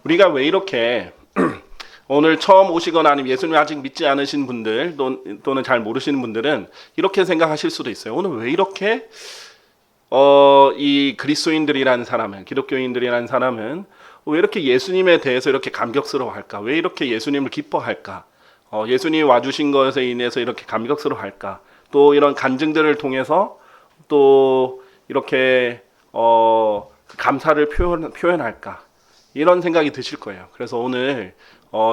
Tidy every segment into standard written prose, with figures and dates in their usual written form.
우리가 왜 이렇게 오늘 처음 오시거나 아니면 예수님 아직 믿지 않으신 분들 또는 잘 모르시는 분들은 이렇게 생각하실 수도 있어요. 오늘 왜 이렇게 이 그리스도인들이라는 사람은, 기독교인들이라는 사람은 왜 이렇게 예수님에 대해서 이렇게 감격스러워할까? 왜 이렇게 예수님을 기뻐할까? 예수님이 와주신 것에 인해서 이렇게 감격스러워할까? 또 이런 간증들을 통해서 또 이렇게 감사를 표현할까? 이런 생각이 드실 거예요. 그래서 오늘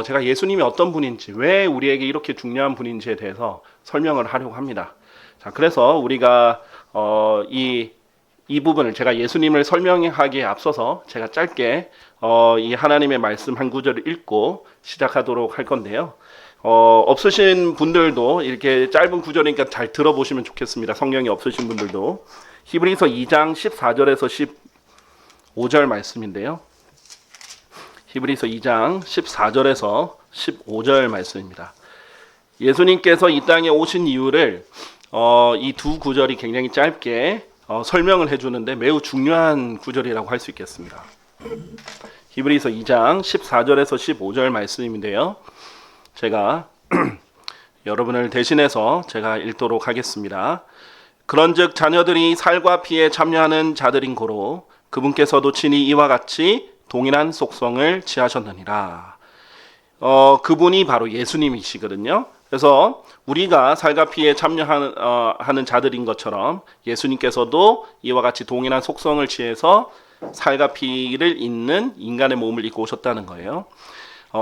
제가 예수님이 어떤 분인지, 왜 우리에게 이렇게 중요한 분인지에 대해서 설명을 하려고 합니다. 자, 그래서 우리가 이 부분을 제가 예수님을 설명하기에 앞서서 제가 짧게 이 하나님의 말씀 한 구절을 읽고 시작하도록 할 건데요. 없으신 분들도 이렇게 짧은 구절이니까 잘 들어보시면 좋겠습니다. 성경이 없으신 분들도. 히브리서 2장 14절에서 15절 말씀인데요. 히브리서 2장 14절에서 15절 말씀입니다. 예수님께서 이 땅에 오신 이유를 이 두 구절이 굉장히 짧게 설명을 해주는데 매우 중요한 구절이라고 할 수 있겠습니다. 히브리서 2장 14절에서 15절 말씀인데요. 제가 여러분을 대신해서 제가 읽도록 하겠습니다. 그런즉 자녀들이 살과 피에 참여하는 자들인 고로 그분께서도 친히 이와 같이 동일한 속성을 취하셨느니라. 그분이 바로 예수님이시거든요. 그래서 우리가 살과 피에 참여하는 자들인 것처럼 예수님께서도 이와 같이 동일한 속성을 취해서 살과 피를 잇는 인간의 몸을 입고 오셨다는 거예요.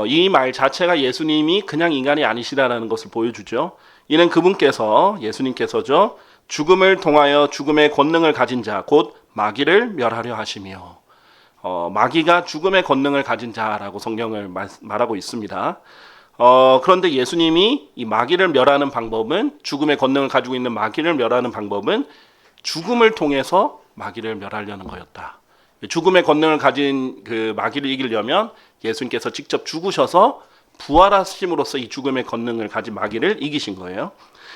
이 말 자체가 예수님이 그냥 인간이 아니시라는 것을 보여주죠. 이는 그분께서, 예수님께서죠, 죽음을 통하여 죽음의 권능을 가진 자, 곧 마귀를 멸하려 하시며, 마귀가 죽음의 권능을 가진 자라고 성경을 말하고 있습니다. 그런데 예수님이 이 마귀를 멸하는 방법은, 죽음의 권능을 가지고 있는 마귀를 멸하는 방법은 죽음을 통해서 마귀를 멸하려는 거였다. 죽음의 권능을 가진 그 마귀를 이기려면 예수님께서 직접 죽으셔서 부활하심으로써 이 죽음의 권능을 가진 마귀를 이기신 거예요.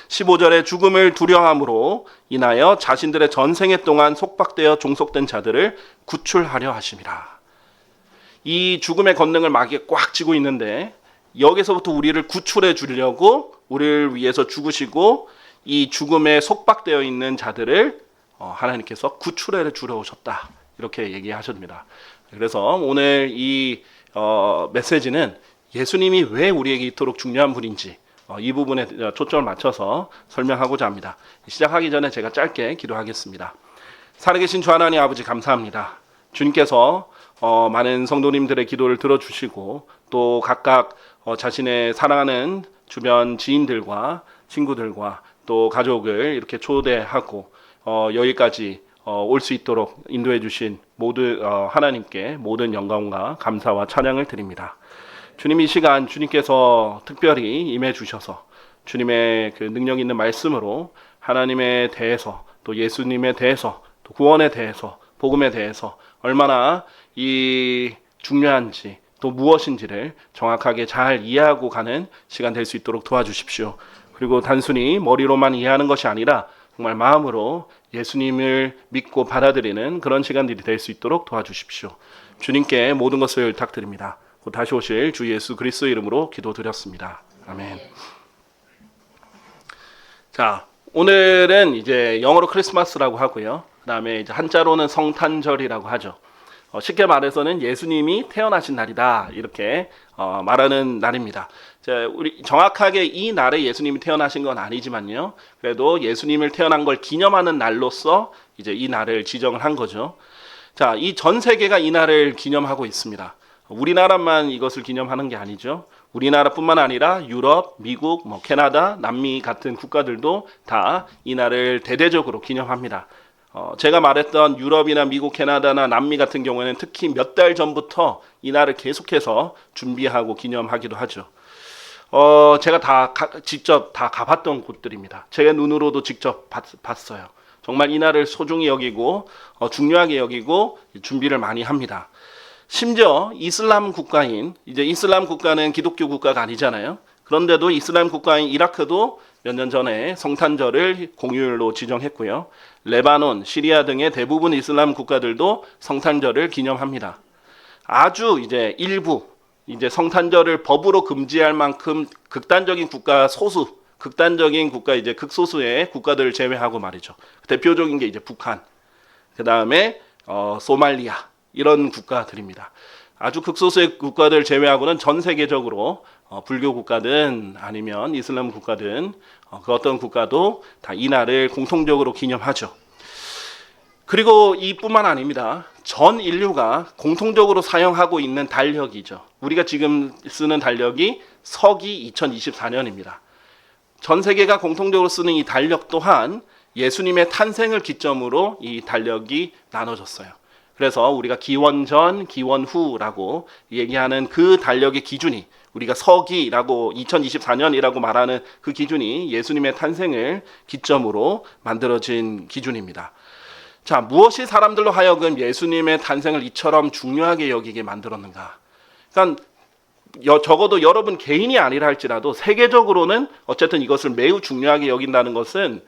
15절에 죽음을 두려움으로 인하여 자신들의 전생애 동안 속박되어 종속된 자들을 구출하려 하심이라. 이 죽음의 권능을 마귀가 꽉 쥐고 있는데 여기서부터 우리를 구출해 주려고 우리를 위해서 죽으시고 이 죽음에 속박되어 있는 자들을 하나님께서 구출해 주려 오셨다. 이렇게 얘기하십니다. 그래서 오늘 이 메시지는 예수님이 왜 우리에게 이토록 중요한 분인지 이 부분에 초점을 맞춰서 설명하고자 합니다. 시작하기 전에 제가 짧게 기도하겠습니다. 살아계신 주 하나님 아버지 감사합니다. 주님께서 많은 성도님들의 기도를 들어주시고 또 각각 자신의 사랑하는 주변 지인들과 친구들과 또 가족을 이렇게 초대하고 여기까지 올 수 있도록 인도해 주신 하나님께 모든 영광과 감사와 찬양을 드립니다. 주님, 이 시간 주님께서 특별히 임해 주셔서 주님의 그 능력 있는 말씀으로 하나님에 대해서 또 예수님에 대해서 또 구원에 대해서 복음에 대해서 얼마나 이 중요한지 또 무엇인지를 정확하게 잘 이해하고 가는 시간 될 수 있도록 도와주십시오. 그리고 단순히 머리로만 이해하는 것이 아니라 정말 마음으로 예수님을 믿고 받아들이는 그런 시간들이 될 수 있도록 도와주십시오. 주님께 모든 것을 부탁드립니다. 곧 다시 오실 주 예수 그리스도의 이름으로 기도드렸습니다. 아멘. 자, 오늘은 이제 영어로 크리스마스라고 하고요. 그다음에 이제 한자로는 성탄절이라고 하죠. 쉽게 말해서는 예수님이 태어나신 날이다 이렇게 말하는 날입니다. 우리 정확하게 이 날에 예수님이 태어나신 건 아니지만요. 그래도 예수님을 태어난 걸 기념하는 날로서 이제 이 날을 지정을 한 거죠. 자, 이 전 세계가 이 날을 기념하고 있습니다. 우리나라만 이것을 기념하는 게 아니죠. 우리나라뿐만 아니라 유럽, 미국, 캐나다, 남미 같은 국가들도 다 이 날을 대대적으로 기념합니다. 제가 말했던 유럽이나 미국, 캐나다나 남미 같은 경우에는 특히 몇 달 전부터 이 날을 계속해서 준비하고 기념하기도 하죠. 제가 직접 다 가봤던 곳들입니다. 제 눈으로도 직접 봤어요. 정말 이 날을 소중히 여기고 중요하게 여기고 준비를 많이 합니다. 심지어 이슬람 국가인, 이제 이슬람 국가는 기독교 국가가 아니잖아요. 그런데도 이슬람 국가인 이라크도 몇 년 전에 성탄절을 공휴일로 지정했고요. 레바논, 시리아 등의 대부분 이슬람 국가들도 성탄절을 기념합니다. 아주 이제 일부 이제 성탄절을 법으로 금지할 만큼 극단적인 국가 소수, 극단적인 국가 이제 극소수의 국가들을 제외하고 말이죠. 대표적인 게 이제 북한, 그 다음에 소말리아 이런 국가들입니다. 아주 극소수의 국가들 제외하고는 전 세계적으로 불교 국가든 아니면 이슬람 국가든 그 어떤 국가도 다 이날을 공통적으로 기념하죠. 그리고 이뿐만 아닙니다. 전 인류가 공통적으로 사용하고 있는 달력이죠. 우리가 지금 쓰는 달력이 서기 2024년입니다. 전 세계가 공통적으로 쓰는 이 달력 또한 예수님의 탄생을 기점으로 이 달력이 나눠졌어요. 그래서 우리가 기원전, 기원후라고 얘기하는 그 달력의 기준이 우리가 서기라고 2024년이라고 말하는 그 기준이 예수님의 탄생을 기점으로 만들어진 기준입니다. 자, 무엇이 사람들로 하여금 예수님의 탄생을 이처럼 중요하게 여기게 만들었는가? 그러니까 적어도 여러분 개인이 아니라 할지라도 세계적으로는 어쨌든 이것을 매우 중요하게 여긴다는 것은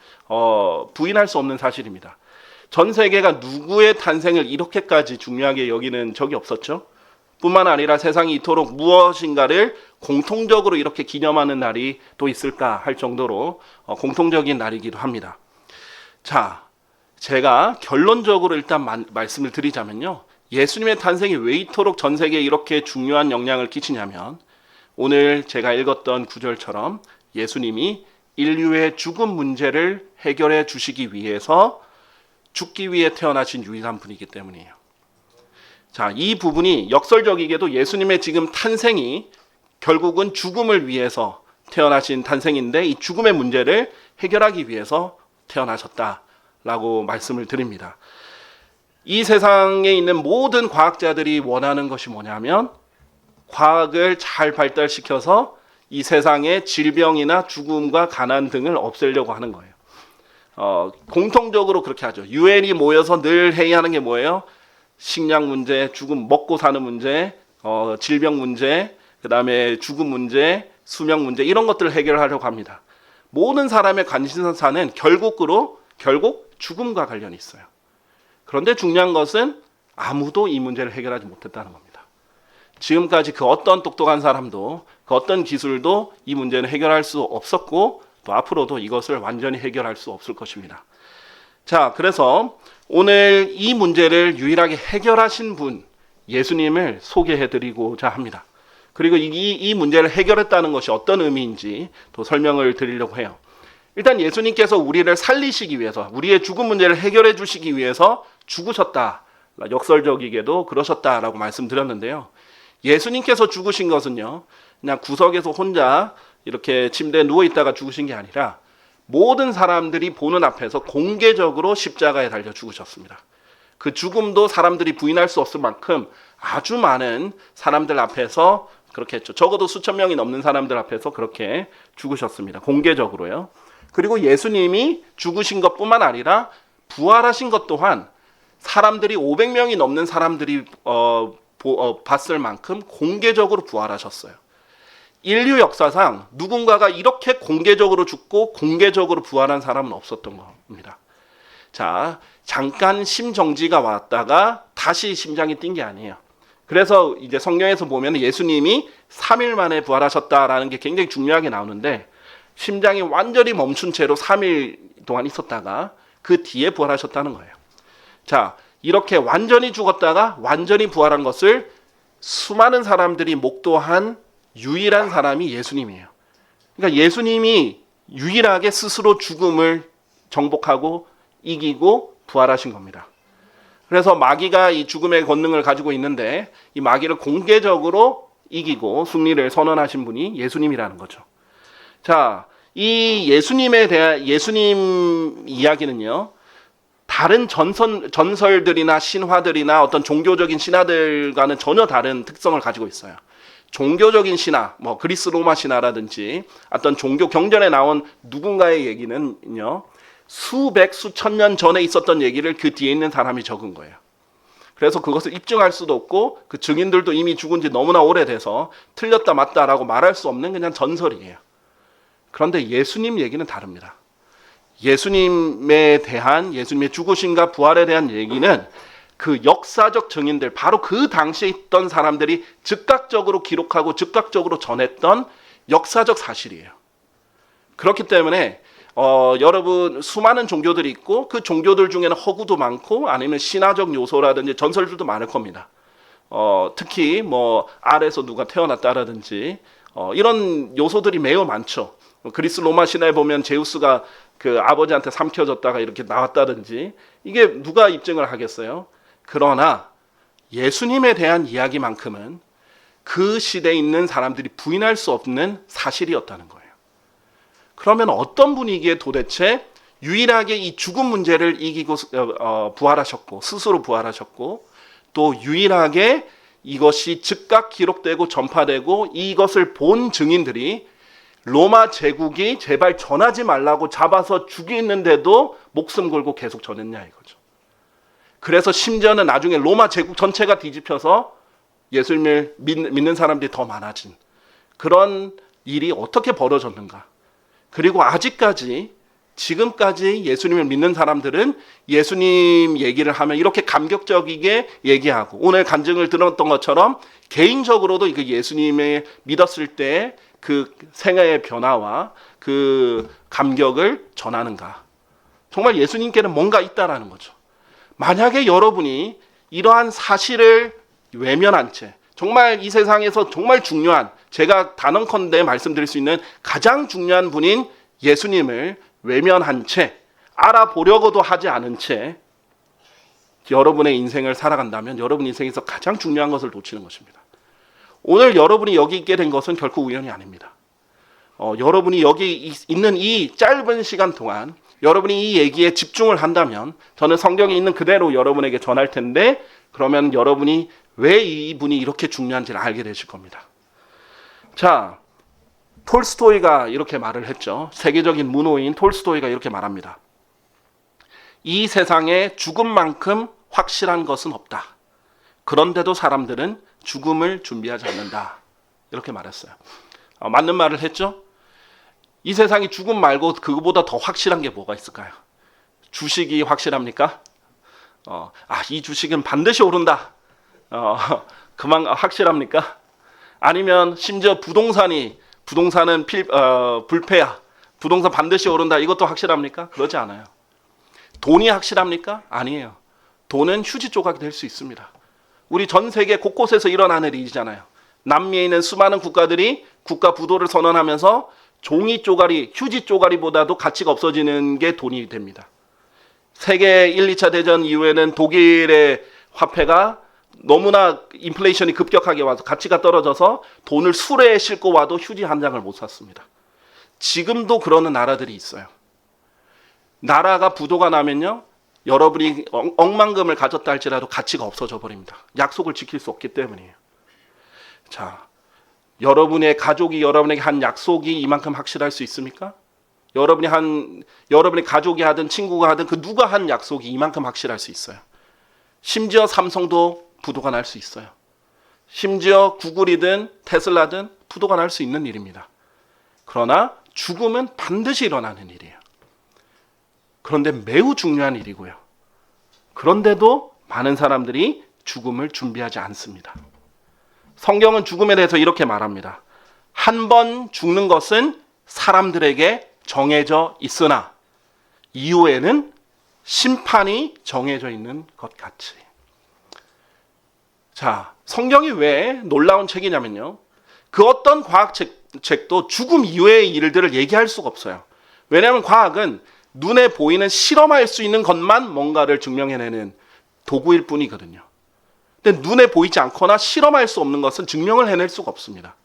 부인할 수 없는 사실입니다. 전 세계가 누구의 탄생을 이렇게까지 중요하게 여기는 적이 없었죠. 뿐만 아니라 세상이 이토록 무엇인가를 공통적으로 이렇게 기념하는 날이 또 있을까 할 정도로 공통적인 날이기도 합니다. 자, 제가 결론적으로 일단 말씀을 드리자면요. 예수님의 탄생이 왜 이토록 전 세계에 이렇게 중요한 영향을 끼치냐면 오늘 제가 읽었던 구절처럼 예수님이 인류의 죽음 문제를 해결해 주시기 위해서 죽기 위해 태어나신 유일한 분이기 때문이에요. 자, 이 부분이 역설적이게도 예수님의 지금 탄생이 결국은 죽음을 위해서 태어나신 탄생인데 이 죽음의 문제를 해결하기 위해서 태어나셨다라고 말씀을 드립니다. 이 세상에 있는 모든 과학자들이 원하는 것이 뭐냐면 과학을 잘 발달시켜서 이 세상의 질병이나 죽음과 가난 등을 없애려고 하는 거예요. 공통적으로 그렇게 하죠. 유엔이 모여서 늘 회의하는 게 뭐예요? 식량 문제, 죽음, 먹고 사는 문제, 질병 문제, 그 다음에 죽음 문제, 수명 문제 이런 것들을 해결하려고 합니다. 모든 사람의 관심사는 결국 죽음과 관련이 있어요. 그런데 중요한 것은 아무도 이 문제를 해결하지 못했다는 겁니다. 지금까지 그 어떤 똑똑한 사람도 그 어떤 기술도 이 문제는 해결할 수 없었고 또 앞으로도 이것을 완전히 해결할 수 없을 것입니다. 자, 그래서 오늘 이 문제를 유일하게 해결하신 분 예수님을 소개해드리고자 합니다. 그리고 이 문제를 해결했다는 것이 어떤 의미인지 또 설명을 드리려고 해요. 일단 예수님께서 우리를 살리시기 위해서 우리의 죽음 문제를 해결해 주시기 위해서 죽으셨다. 역설적이게도 그러셨다라고 말씀드렸는데요. 예수님께서 죽으신 것은요. 그냥 구석에서 혼자 이렇게 침대에 누워있다가 죽으신 게 아니라 모든 사람들이 보는 앞에서 공개적으로 십자가에 달려 죽으셨습니다. 그 죽음도 사람들이 부인할 수 없을 만큼 아주 많은 사람들 앞에서 그렇게 했죠. 적어도 수천 명이 넘는 사람들 앞에서 그렇게 죽으셨습니다. 공개적으로요. 그리고 예수님이 죽으신 것뿐만 아니라 부활하신 것 또한 사람들이 500명이 넘는 사람들이 봤을 만큼 공개적으로 부활하셨어요. 인류 역사상 누군가가 이렇게 공개적으로 죽고 공개적으로 부활한 사람은 없었던 겁니다. 자, 잠깐 심정지가 왔다가 다시 심장이 뛴 게 아니에요. 그래서 이제 성경에서 보면 예수님이 3일 만에 부활하셨다라는 게 굉장히 중요하게 나오는데 심장이 완전히 멈춘 채로 3일 동안 있었다가 그 뒤에 부활하셨다는 거예요. 자, 이렇게 완전히 죽었다가 완전히 부활한 것을 수많은 사람들이 목도한 유일한 사람이 예수님이에요. 그러니까 예수님이 유일하게 스스로 죽음을 정복하고 이기고 부활하신 겁니다. 그래서 마귀가 이 죽음의 권능을 가지고 있는데 이 마귀를 공개적으로 이기고 승리를 선언하신 분이 예수님이라는 거죠. 자, 이 예수님에 대한 예수님 이야기는요. 다른 전설들이나 신화들이나 어떤 종교적인 신화들과는 전혀 다른 특성을 가지고 있어요. 종교적인 신화, 뭐 그리스 로마 신화라든지 어떤 종교 경전에 나온 누군가의 얘기는요. 수백, 수천 년 전에 있었던 얘기를 그 뒤에 있는 사람이 적은 거예요. 그래서 그것을 입증할 수도 없고 그 증인들도 이미 죽은 지 너무나 오래돼서 틀렸다 맞다라고 말할 수 없는 그냥 전설이에요. 그런데 예수님 얘기는 다릅니다. 예수님에 대한 예수님의 죽으심과 부활에 대한 얘기는 그 역사적 증인들, 바로 그 당시에 있던 사람들이 즉각적으로 기록하고 즉각적으로 전했던 역사적 사실이에요. 그렇기 때문에 여러분 수많은 종교들이 있고 그 종교들 중에는 허구도 많고 아니면 신화적 요소라든지 전설들도 많을 겁니다. 특히 뭐 알에서 누가 태어났다라든지 이런 요소들이 매우 많죠. 그리스 로마 신화에 보면 제우스가 그 아버지한테 삼켜졌다가 이렇게 나왔다든지 이게 누가 입증을 하겠어요? 그러나 예수님에 대한 이야기만큼은 그 시대에 있는 사람들이 부인할 수 없는 사실이었다는 거예요. 그러면 어떤 분이기에 도대체 유일하게 이 죽음 문제를 이기고 부활하셨고 스스로 부활하셨고 또 유일하게 이것이 즉각 기록되고 전파되고 이것을 본 증인들이 로마 제국이 제발 전하지 말라고 잡아서 죽이는데도 목숨 걸고 계속 전했냐 이거죠. 그래서 심지어는 나중에 로마 제국 전체가 뒤집혀서 예수님을 믿는 사람들이 더 많아진 그런 일이 어떻게 벌어졌는가. 그리고 아직까지 지금까지 예수님을 믿는 사람들은 예수님 얘기를 하면 이렇게 감격적이게 얘기하고 오늘 간증을 들었던 것처럼 개인적으로도 이거 예수님을 믿었을 때 그 생애의 변화와 그 감격을 전하는가. 정말 예수님께는 뭔가 있다라는 거죠. 만약에 여러분이 이러한 사실을 외면한 채 정말 이 세상에서 정말 중요한 제가 단언컨대 말씀드릴 수 있는 가장 중요한 분인 예수님을 외면한 채 알아보려고도 하지 않은 채 여러분의 인생을 살아간다면 여러분 인생에서 가장 중요한 것을 놓치는 것입니다. 오늘 여러분이 여기 있게 된 것은 결코 우연이 아닙니다. 여러분이 여기 있는 이 짧은 시간 동안 여러분이 이 얘기에 집중을 한다면 저는 성경에 있는 그대로 여러분에게 전할 텐데 그러면 여러분이 왜 이분이 이렇게 중요한지를 알게 되실 겁니다. 자, 톨스토이가 이렇게 말을 했죠. 세계적인 문호인 톨스토이가 이렇게 말합니다. 이 세상에 죽음만큼 확실한 것은 없다. 그런데도 사람들은 죽음을 준비하지 않는다. 이렇게 말했어요. 맞는 말을 했죠. 이 세상에 죽음 말고 그거보다 더 확실한 게 뭐가 있을까요? 주식이 확실합니까? 이 주식은 반드시 오른다. 그만 확실합니까? 아니면 심지어 부동산은 불패야. 부동산 반드시 오른다. 이것도 확실합니까? 그러지 않아요. 돈이 확실합니까? 아니에요. 돈은 휴지 조각이 될 수 있습니다. 우리 전 세계 곳곳에서 일어나는 일이잖아요. 남미에 있는 수많은 국가들이 국가 부도를 선언하면서 종이 쪼가리, 휴지 쪼가리보다도 가치가 없어지는 게 돈이 됩니다. 세계 1, 2차 대전 이후에는 독일의 화폐가 너무나 인플레이션이 급격하게 와서 가치가 떨어져서 돈을 수레에 싣고 와도 휴지 한 장을 못 샀습니다. 지금도 그러는 나라들이 있어요. 나라가 부도가 나면요. 여러분이 억만금을 가졌다 할지라도 가치가 없어져 버립니다. 약속을 지킬 수 없기 때문이에요. 자, 여러분의 가족이 여러분에게 한 약속이 이만큼 확실할 수 있습니까? 여러분의 가족이 하든 친구가 하든 그 누가 한 약속이 이만큼 확실할 수 있어요. 심지어 삼성도 부도가 날 수 있어요. 심지어 구글이든 테슬라든 부도가 날 수 있는 일입니다. 그러나 죽음은 반드시 일어나는 일이에요. 그런데 매우 중요한 일이고요. 그런데도 많은 사람들이 죽음을 준비하지 않습니다. 성경은 죽음에 대해서 이렇게 말합니다. 한 번 죽는 것은 사람들에게 정해져 있으나 이후에는 심판이 정해져 있는 것 같이. 자, 성경이 왜 놀라운 책이냐면요. 그 어떤 과학책도 죽음 이후의 일들을 얘기할 수가 없어요. 왜냐하면 과학은 눈에 보이는 실험할 수 있는 것만 뭔가를 증명해내는 도구일 뿐이거든요. 근데 눈에 보이지 않거나 실험할 수 없는 것은 증명을 해낼 수가 없습니다.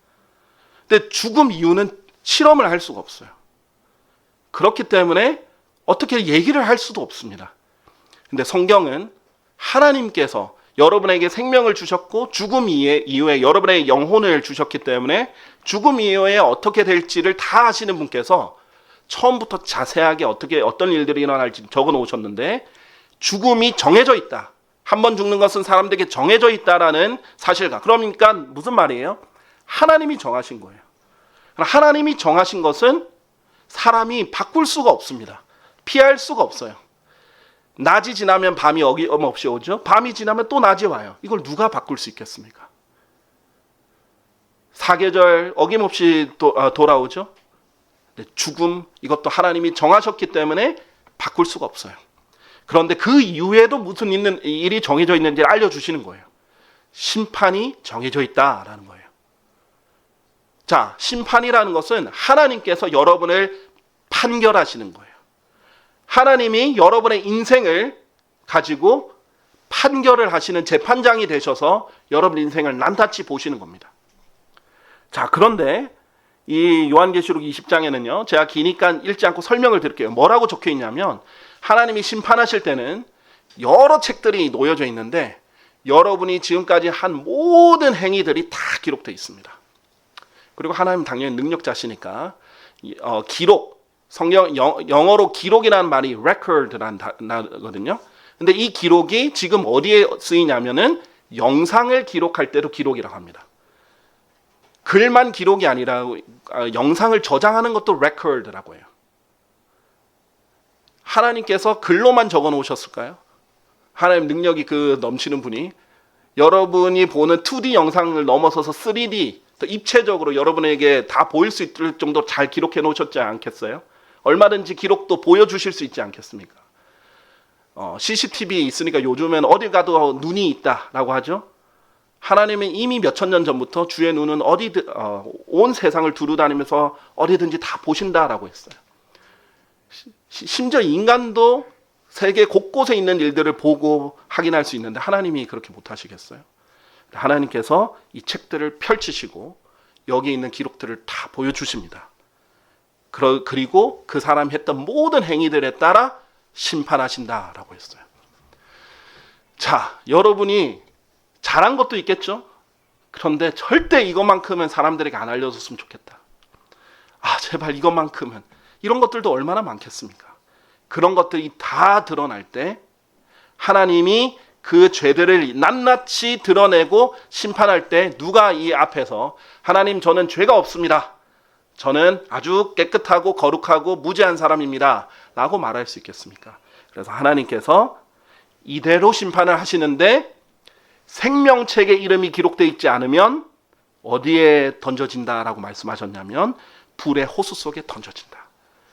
근데 죽음 이후는 실험을 할 수가 없어요. 그렇기 때문에 어떻게 얘기를 할 수도 없습니다. 근데 성경은 하나님께서 여러분에게 생명을 주셨고 죽음 이후에 여러분의 영혼을 주셨기 때문에 죽음 이후에 어떻게 될지를 다 아시는 분께서 처음부터 자세하게 어떤 일들이 일어날지 적어 놓으셨는데 죽음이 정해져 있다. 한 번 죽는 것은 사람들에게 정해져 있다라는 사실과 그러니까 무슨 말이에요? 하나님이 정하신 거예요. 하나님이 정하신 것은 사람이 바꿀 수가 없습니다. 피할 수가 없어요. 낮이 지나면 밤이 어김없이 오죠. 밤이 지나면 또 낮이 와요. 이걸 누가 바꿀 수 있겠습니까? 사계절 어김없이 돌아오죠. 죽음, 이것도 하나님이 정하셨기 때문에 바꿀 수가 없어요. 그런데 그 이후에도 무슨 일이 정해져 있는지 알려주시는 거예요. 심판이 정해져 있다라는 거예요. 자, 심판이라는 것은 하나님께서 여러분을 판결하시는 거예요. 하나님이 여러분의 인생을 가지고 판결을 하시는 재판장이 되셔서 여러분 인생을 낱낱이 보시는 겁니다. 자, 그런데 이 요한계시록 20장에는요, 제가 기니까 읽지 않고 설명을 드릴게요. 뭐라고 적혀 있냐면, 하나님이 심판하실 때는 여러 책들이 놓여져 있는데 여러분이 지금까지 한 모든 행위들이 다 기록되어 있습니다. 그리고 하나님은 당연히 능력자시니까 기록, 성경 영어로 기록이라는 말이 record라는 단어거든요. 근데 이 기록이 지금 어디에 쓰이냐면은 영상을 기록할 때도 기록이라고 합니다. 글만 기록이 아니라 영상을 저장하는 것도 record라고 해요. 하나님께서 글로만 적어 놓으셨을까요? 하나님 능력이 넘치는 분이 여러분이 보는 2D 영상을 넘어서서 3D, 더 입체적으로 여러분에게 다 보일 수 있을 정도로 잘 기록해 놓으셨지 않겠어요? 얼마든지 기록도 보여주실 수 있지 않겠습니까? CCTV 있으니까 요즘엔 어디 가도 눈이 있다라고 하죠. 하나님은 이미 몇천 년 전부터 주의 눈은 온 세상을 두루다니면서 어디든지 다 보신다라고 했어요. 심지어 인간도 세계 곳곳에 있는 일들을 보고 확인할 수 있는데 하나님이 그렇게 못하시겠어요? 하나님께서 이 책들을 펼치시고 여기 있는 기록들을 다 보여주십니다. 그리고 그 사람이 했던 모든 행위들에 따라 심판하신다라고 했어요. 자, 여러분이 잘한 것도 있겠죠? 그런데 절대 이것만큼은 사람들에게 안 알려줬으면 좋겠다. 제발 이것만큼은. 이런 것들도 얼마나 많겠습니까? 그런 것들이 다 드러날 때 하나님이 그 죄들을 낱낱이 드러내고 심판할 때 누가 이 앞에서 하나님 저는 죄가 없습니다. 저는 아주 깨끗하고 거룩하고 무죄한 사람입니다. 라고 말할 수 있겠습니까? 그래서 하나님께서 이대로 심판을 하시는데 생명책에 이름이 기록되어 있지 않으면 어디에 던져진다라고 말씀하셨냐면 불의 호수 속에 던져진다.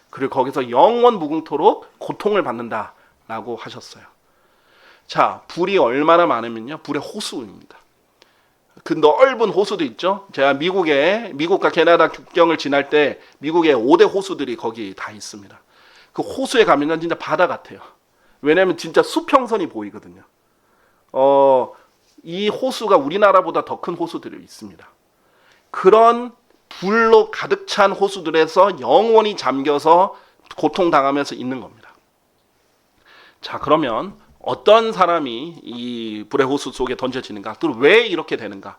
그리고 거기서 영원 무궁토록 고통을 받는다라고 하셨어요. 자, 불이 얼마나 많으면요, 불의 호수입니다. 그 넓은 호수도 있죠. 제가 미국과 캐나다 국경을 지날 때 미국의 5대 호수들이 거기 다 있습니다. 그 호수에 가면 진짜 바다 같아요. 왜냐하면 진짜 수평선이 보이거든요. 이 호수가 우리나라보다 더 큰 호수들이 있습니다. 그런 불로 가득 찬 호수들에서 영원히 잠겨서 고통당하면서 있는 겁니다. 자, 그러면 어떤 사람이 이 불의 호수 속에 던져지는가? 또 왜 이렇게 되는가?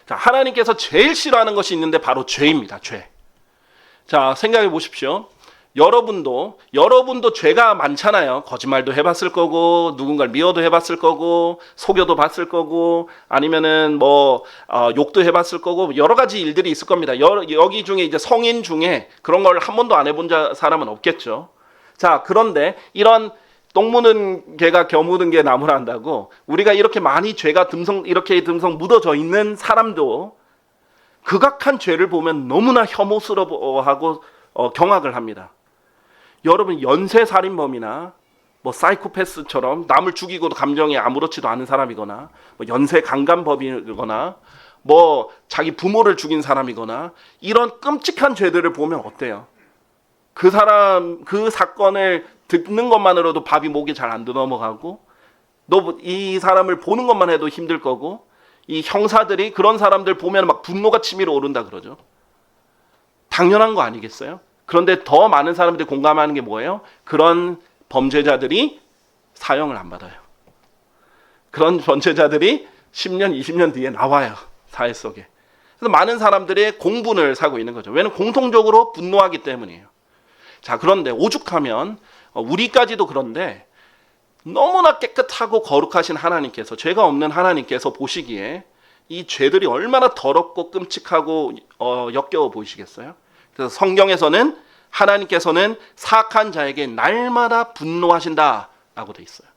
자, 하나님께서 제일 싫어하는 것이 있는데 바로 죄입니다. 죄. 자, 생각해 보십시오. 여러분도 죄가 많잖아요. 거짓말도 해봤을 거고, 누군가를 미워도 해봤을 거고, 속여도 봤을 거고, 아니면은 욕도 해봤을 거고, 여러 가지 일들이 있을 겁니다. 여기 중에 이제 성인 중에 그런 걸 한 번도 안 해본 사람은 없겠죠. 자, 그런데 이런 똥 묻은 개가 겨 묻은 개 나무라 한다고 우리가 이렇게 많이 죄가 듬성 묻어져 있는 사람도 극악한 죄를 보면 너무나 혐오스러워하고 경악을 합니다. 여러분, 연쇄살인범이나 사이코패스처럼 남을 죽이고도 감정이 아무렇지도 않은 사람이거나 연쇄 강간범이거나 자기 부모를 죽인 사람이거나 이런 끔찍한 죄들을 보면 어때요? 그 사건을 듣는 것만으로도 밥이 목에 잘 안 넘어가고 이 사람을 보는 것만 해도 힘들 거고 이 형사들이 그런 사람들 보면 막 분노가 치밀어 오른다 그러죠. 당연한 거 아니겠어요? 그런데 더 많은 사람들이 공감하는 게 뭐예요? 그런 범죄자들이 사형을 안 받아요. 그런 범죄자들이 10년, 20년 뒤에 나와요. 사회 속에. 그래서 많은 사람들이 공분을 사고 있는 거죠. 왜냐하면 공통적으로 분노하기 때문이에요. 자, 그런데 오죽하면 우리까지도 그런데 너무나 깨끗하고 거룩하신 하나님께서, 죄가 없는 하나님께서 보시기에 이 죄들이 얼마나 더럽고 끔찍하고 역겨워 보이시겠어요? 그래서 성경에서는 하나님께서는 사악한 자에게 날마다 분노하신다라고 분노하라고 돼 있어요.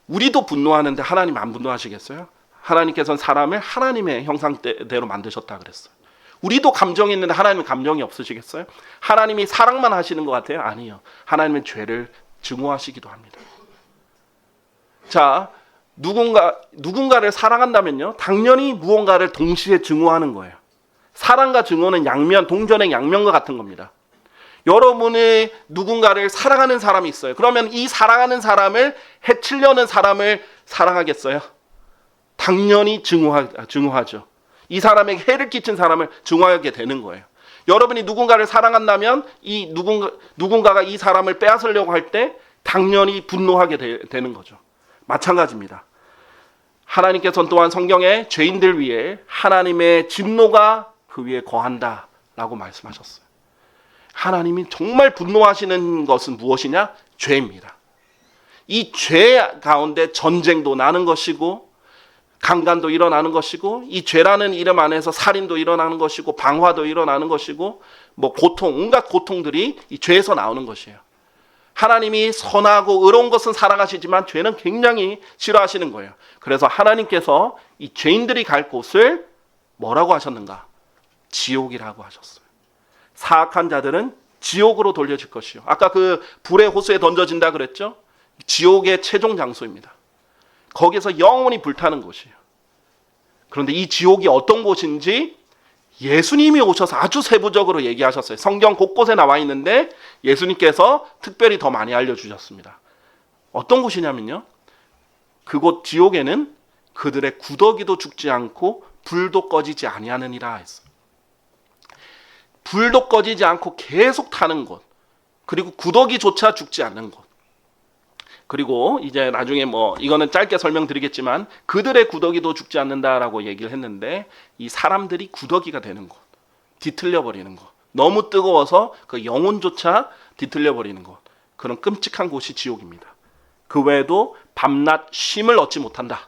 우리도 분노하는데 하나님 안 분노하시겠어요? 하나님께서는 사람을 하나님의 형상대로 만드셨다 그랬어요. 우리도 감정이 있는데 하나님은 감정이 없으시겠어요? 하나님이 사랑만 하시는 것 같아요? 아니요. 하나님은 죄를 증오하시기도 합니다. 자, 누군가를 사랑한다면요, 당연히 무언가를 동시에 증오하는 거예요. 사랑과 증오는 동전의 양면과 같은 겁니다. 여러분이 누군가를 사랑하는 사람이 있어요. 그러면 이 사랑하는 사람을 해치려는 사람을 사랑하겠어요? 당연히 증오하죠. 이 사람에게 해를 끼친 사람을 증오하게 되는 거예요. 여러분이 누군가를 사랑한다면 이 누군가가 이 사람을 빼앗으려고 할 때 당연히 분노하게 되는 거죠. 마찬가지입니다. 하나님께서는 또한 성경에 죄인들 위해 하나님의 진노가 그 위에 거한다라고 말씀하셨어요. 하나님이 정말 분노하시는 것은 무엇이냐? 죄입니다. 이 죄 가운데 전쟁도 나는 것이고 강간도 일어나는 것이고 이 죄라는 이름 안에서 살인도 일어나는 것이고 방화도 일어나는 것이고 온갖 고통들이 이 죄에서 나오는 것이에요. 하나님이 선하고 의로운 것은 사랑하시지만 죄는 굉장히 싫어하시는 거예요. 그래서 하나님께서 이 죄인들이 갈 곳을 뭐라고 하셨는가? 지옥이라고 하셨어요. 사악한 자들은 지옥으로 돌려질 것이요. 아까 그 불의 호수에 던져진다 그랬죠? 지옥의 최종 장소입니다. 거기서 영원히 불타는 곳이에요. 그런데 이 지옥이 어떤 곳인지 예수님이 오셔서 아주 세부적으로 얘기하셨어요. 성경 곳곳에 나와 있는데 예수님께서 특별히 더 많이 알려주셨습니다. 어떤 곳이냐면요, 그곳 지옥에는 그들의 구더기도 죽지 않고 불도 꺼지지 아니하느니라 했어요. 불도 꺼지지 않고 계속 타는 곳, 그리고 구더기조차 죽지 않는 곳, 그리고 이제 나중에 이거는 짧게 설명드리겠지만 그들의 구더기도 죽지 않는다라고 얘기를 했는데 이 사람들이 구더기가 되는 곳, 뒤틀려 버리는 곳, 너무 뜨거워서 그 영혼조차 뒤틀려 버리는 곳, 그런 끔찍한 곳이 지옥입니다. 그 외에도 밤낮 쉼을 얻지 못한다.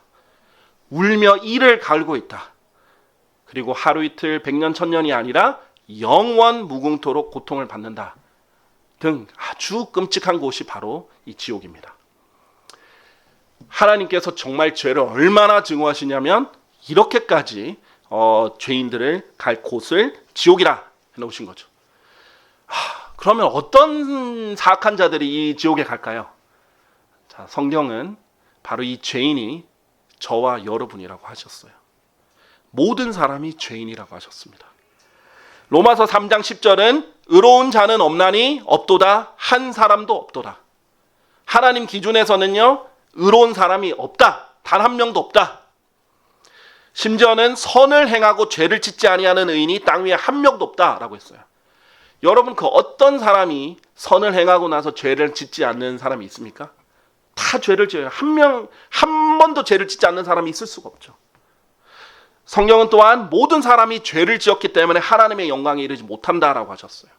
울며 이를 갈고 있다. 그리고 하루 이틀 100년 1000년이 아니라 영원 무궁토록 고통을 받는다 등 아주 끔찍한 곳이 바로 이 지옥입니다. 하나님께서 정말 죄를 얼마나 증오하시냐면 이렇게까지 죄인들을 갈 곳을 지옥이라 해놓으신 거죠. 그러면 어떤 사악한 자들이 이 지옥에 갈까요? 자, 성경은 바로 이 죄인이 저와 여러분이라고 하셨어요. 모든 사람이 죄인이라고 하셨습니다. 로마서 3장 10절은 의로운 자는 없나니 없도다, 한 사람도 없도다. 하나님 기준에서는요, 의로운 사람이 없다, 단 한 명도 없다. 심지어는 선을 행하고 죄를 짓지 아니하는 의인이 땅 위에 한 명도 없다라고 했어요. 여러분, 그 어떤 사람이 선을 행하고 나서 죄를 짓지 않는 사람이 있습니까? 다 죄를 지어요. 한 번도 죄를 짓지 않는 사람이 있을 수가 없죠. 성경은 또한 모든 사람이 죄를 지었기 때문에 하나님의 영광에 이르지 못한다라고 하셨어요.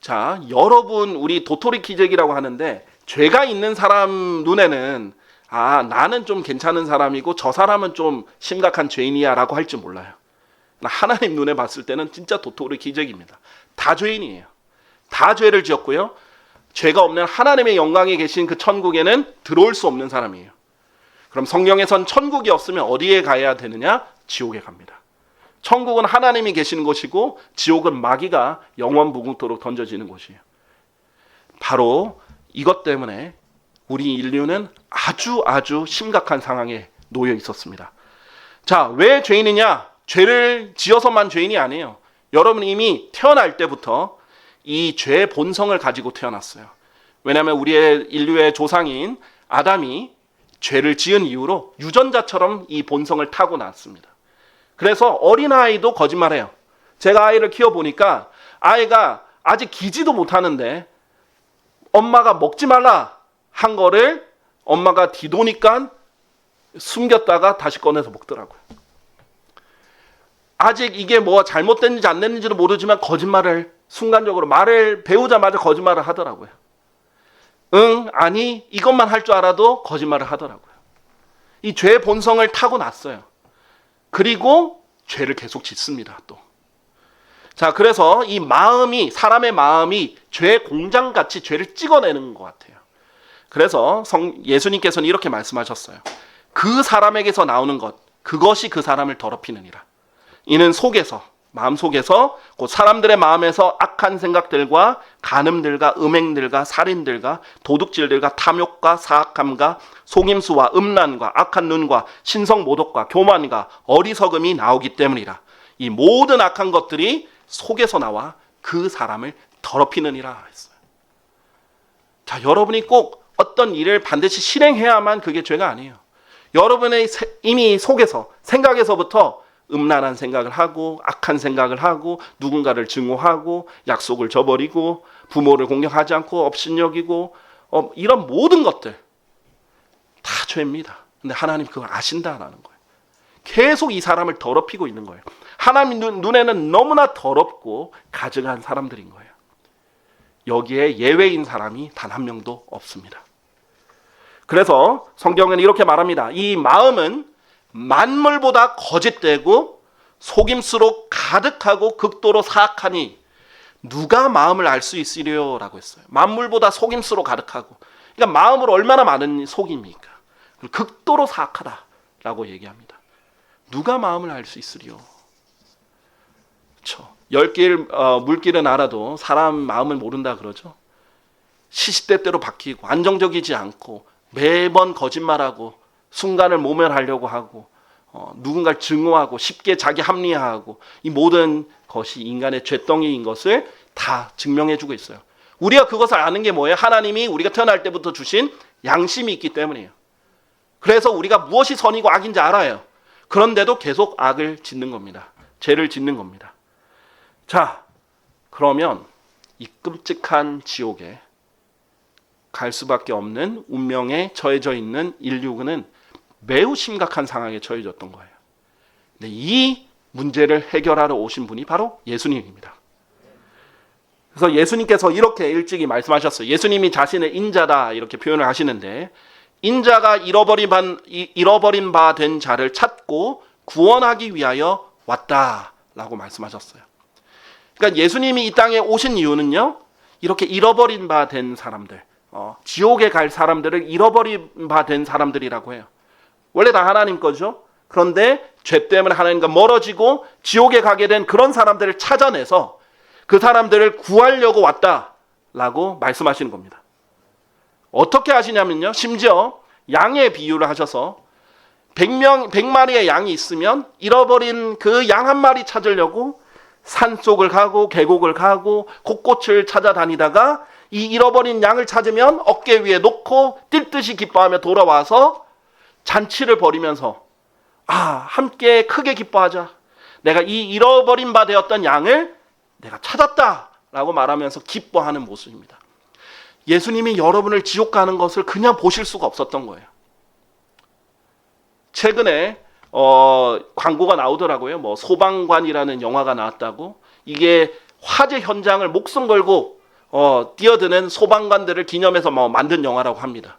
자, 여러분, 우리 도토리 키재기라고 하는데 죄가 있는 사람 눈에는 나는 좀 괜찮은 사람이고 저 사람은 좀 심각한 죄인이야 라고 할지 몰라요. 하나님 눈에 봤을 때는 진짜 도토리 기적입니다. 다 죄인이에요. 다 죄를 지었고요. 죄가 없는 하나님의 영광에 계신 그 천국에는 들어올 수 없는 사람이에요. 그럼 성경에선 천국이 없으면 어디에 가야 되느냐? 지옥에 갑니다. 천국은 하나님이 계시는 곳이고 지옥은 마귀가 영원 무궁토록 던져지는 곳이에요. 바로 이것 때문에 우리 인류는 아주 심각한 상황에 놓여 있었습니다. 자, 왜 죄인이냐? 죄를 지어서만 죄인이 아니에요. 여러분 이미 태어날 때부터 이 죄의 본성을 가지고 태어났어요. 왜냐하면 우리의 인류의 조상인 아담이 죄를 지은 이후로 유전자처럼 이 본성을 타고 났습니다. 그래서 어린아이도 거짓말해요. 제가 아이를 키워보니까 아이가 아직 기지도 못하는데 엄마가 먹지 말라 한 거를 엄마가 뒤도니까 숨겼다가 다시 꺼내서 먹더라고요. 아직 이게 뭐 잘못됐는지 안 됐는지도 모르지만 거짓말을 순간적으로 말을 배우자마자 거짓말을 하더라고요. 응, 아니, 이것만 할 줄 알아도 거짓말을 하더라고요. 이 죄의 본성을 타고 났어요. 그리고 죄를 계속 짓습니다, 또. 자, 그래서 이 마음이, 사람의 마음이 죄의 공장같이 죄를 찍어내는 것 같아요. 그래서 예수님께서는 이렇게 말씀하셨어요. 그 사람에게서 나오는 것, 그것이 그 사람을 더럽히느니라. 이는 속에서, 마음 속에서, 곧 사람들의 마음에서 악한 생각들과 간음들과 음행들과 살인들과 도둑질들과 탐욕과 사악함과 속임수와 음란과 악한 눈과 신성모독과 교만과 어리석음이 나오기 때문이라. 이 모든 악한 것들이 속에서 나와 그 사람을 더럽히느니라 했어요. 자, 여러분이 꼭 어떤 일을 반드시 실행해야만 그게 죄가 아니에요. 여러분의 이미 속에서, 생각에서부터 음란한 생각을 하고 악한 생각을 하고 누군가를 증오하고 약속을 저버리고 부모를 공경하지 않고 업신여기고 이런 모든 것들 다 죄입니다. 근데 하나님 그걸 아신다라는 거예요. 계속 이 사람을 더럽히고 있는 거예요. 하나님 눈에는 너무나 더럽고 가증한 사람들인 거예요. 여기에 예외인 사람이 단 한 명도 없습니다. 그래서 성경은 이렇게 말합니다. 이 마음은 만물보다 거짓되고 속임수로 가득하고 극도로 사악하니 누가 마음을 알 수 있으리요? 라고 했어요. 만물보다 속임수로 가득하고, 그러니까 마음으로 얼마나 많은 속임입니까? 극도로 사악하다라고 얘기합니다. 누가 마음을 알 수 있으리요? 그렇죠. 물길은 알아도 사람 마음을 모른다 그러죠. 시시때때로 바뀌고 안정적이지 않고 매번 거짓말하고 순간을 모면하려고 하고 누군가를 증오하고 쉽게 자기 합리화하고 이 모든 것이 인간의 죄덩이인 것을 다 증명해주고 있어요. 우리가 그것을 아는 게 뭐예요? 하나님이 우리가 태어날 때부터 주신 양심이 있기 때문이에요. 그래서 우리가 무엇이 선이고 악인지 알아요. 그런데도 계속 악을 짓는 겁니다. 죄를 짓는 겁니다. 자, 그러면 이 끔찍한 지옥에 갈 수밖에 없는 운명에 처해져 있는 인류는 매우 심각한 상황에 처해졌던 거예요. 근데 이 문제를 해결하러 오신 분이 바로 예수님입니다. 그래서 예수님께서 이렇게 일찍이 말씀하셨어요. 예수님이 자신을 인자다 이렇게 표현을 하시는데, 인자가 잃어버린 바 된 자를 찾고 구원하기 위하여 왔다라고 말씀하셨어요. 그러니까 예수님이 이 땅에 오신 이유는요, 이렇게 잃어버린 바 된 사람들, 지옥에 갈 사람들을 잃어버린 바 된 사람들이라고 해요. 원래 다 하나님 거죠. 그런데 죄 때문에 하나님과 멀어지고 지옥에 가게 된 그런 사람들을 찾아내서 그 사람들을 구하려고 왔다라고 말씀하시는 겁니다. 어떻게 하시냐면요, 심지어 양의 비유를 하셔서 100마리의 양이 있으면 잃어버린 그 양 한 마리 찾으려고 산속을 가고 계곡을 가고 곳곳을 찾아다니다가 이 잃어버린 양을 찾으면 어깨 위에 놓고 뛸 듯이 기뻐하며 돌아와서 잔치를 벌이면서 함께 크게 기뻐하자. 내가 이 잃어버린 바 되었던 양을 내가 찾았다라고 말하면서 기뻐하는 모습입니다. 예수님이 여러분을 지옥 가는 것을 그냥 보실 수가 없었던 거예요. 최근에 광고가 나오더라고요. 뭐 소방관이라는 영화가 나왔다고. 이게 화재 현장을 목숨 걸고 뛰어드는 소방관들을 기념해서 만든 영화라고 합니다.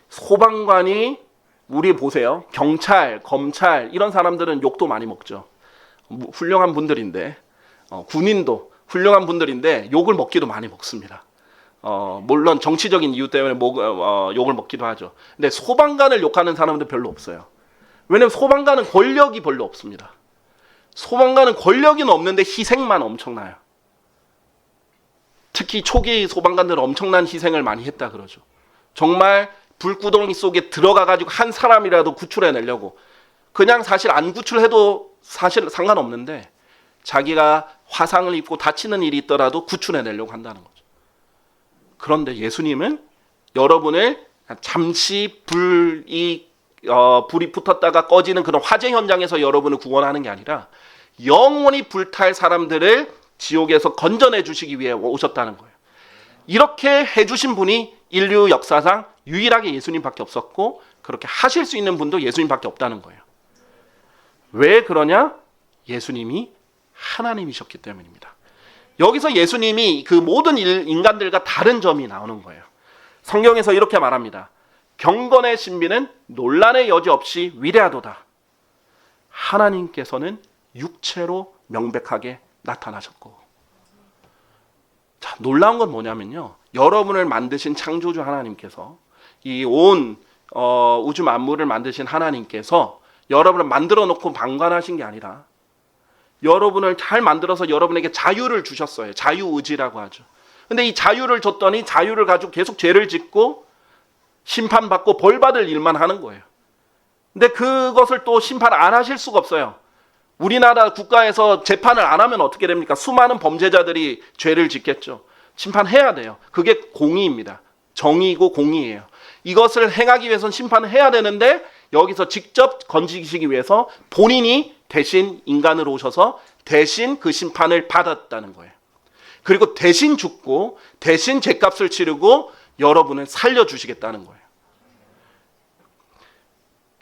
소방관이, 우리 보세요. 경찰, 검찰 이런 사람들은 욕도 많이 먹죠. 훌륭한 분들인데, 군인도 훌륭한 분들인데 욕을 먹기도 많이 먹습니다. 물론 정치적인 이유 때문에 욕을 먹기도 하죠. 근데 소방관을 욕하는 사람들 별로 없어요. 왜냐면 소방관은 권력이 별로 없습니다. 소방관은 권력이 없는데 희생만 엄청나요. 특히 초기 소방관들은 엄청난 희생을 많이 했다 그러죠. 정말 불구덩이 속에 들어가가지고 한 사람이라도 구출해내려고, 그냥 사실 안 구출해도 사실 상관없는데 자기가 화상을 입고 다치는 일이 있더라도 구출해내려고 한다는 거죠. 그런데 예수님은 여러분을 잠시 불이 붙었다가 꺼지는 그런 화재 현장에서 여러분을 구원하는 게 아니라 영원히 불탈 사람들을 지옥에서 건져내 주시기 위해 오셨다는 거예요. 이렇게 해주신 분이 인류 역사상 유일하게 예수님밖에 없었고, 그렇게 하실 수 있는 분도 예수님밖에 없다는 거예요. 왜 그러냐? 예수님이 하나님이셨기 때문입니다. 여기서 예수님이 그 모든 인간들과 다른 점이 나오는 거예요. 성경에서 이렇게 말합니다. 경건의 신비는 논란의 여지 없이 위대하도다. 하나님께서는 육체로 명백하게 나타나셨고. 자, 놀라운 건 뭐냐면요, 여러분을 만드신 창조주 하나님께서 이 온 우주 만물을 만드신 하나님께서 여러분을 만들어 놓고 방관하신 게 아니라 여러분을 잘 만들어서 여러분에게 자유를 주셨어요. 자유의지라고 하죠. 근데 이 자유를 줬더니 자유를 가지고 계속 죄를 짓고 심판받고 벌받을 일만 하는 거예요. 근데 그것을 또 심판 안 하실 수가 없어요. 우리나라 국가에서 재판을 안 하면 어떻게 됩니까? 수많은 범죄자들이 죄를 짓겠죠. 심판해야 돼요. 그게 공의입니다. 정의고 공의예요. 이것을 행하기 위해서는 심판을 해야 되는데 여기서 직접 건지시기 위해서 본인이 대신 인간으로 오셔서 대신 그 심판을 받았다는 거예요. 그리고 대신 죽고 대신 죗값을 치르고 여러분을 살려주시겠다는 거예요.